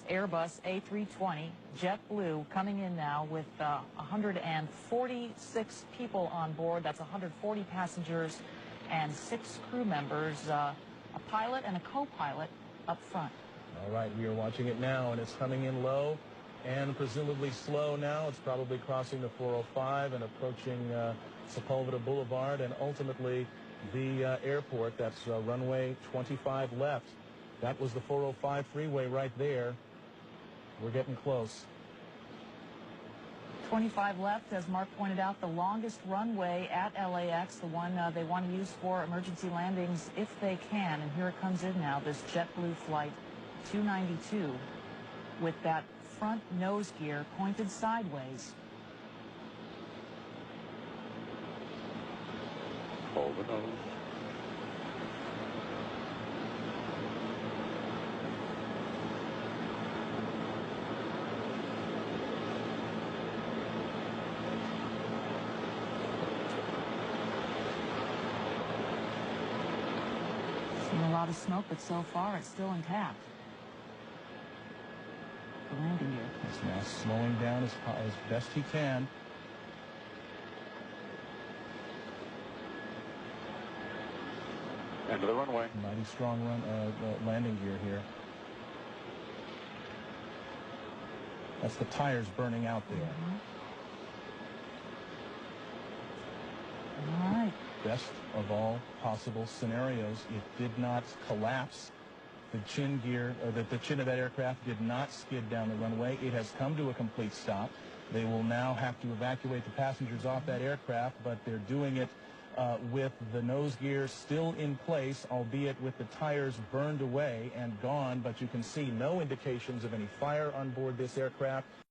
Airbus A320 JetBlue coming in now with 146 people on board. That's 140 passengers and 6 crew members, a pilot and a co-pilot up front. All right, we are watching it now, and it's coming in low and presumably slow now. It's probably crossing the 405 and approaching Sepulveda Boulevard and ultimately the airport. That's runway 25 left. That was the 405 freeway right there. We're getting close. 25 left, as Mark pointed out, the longest runway at LAX, the one they want to use for emergency landings if they can. And here it comes in now, this JetBlue flight 292 with that front nose gear pointed sideways. Hold the nose. Seen a lot of smoke, but so far it's still intact. The landing gear. It's now slowing down as best he can. End of the runway. Mighty strong landing gear here. That's the tires burning out there. All right. Best of all possible scenarios, it did not collapse. The chin gear, or the chin of that aircraft did not skid down the runway. It has come to a complete stop. They will now have to evacuate the passengers off that aircraft, but they're doing it with the nose gear still in place, albeit with the tires burned away and gone, but you can see no indications of any fire on board this aircraft.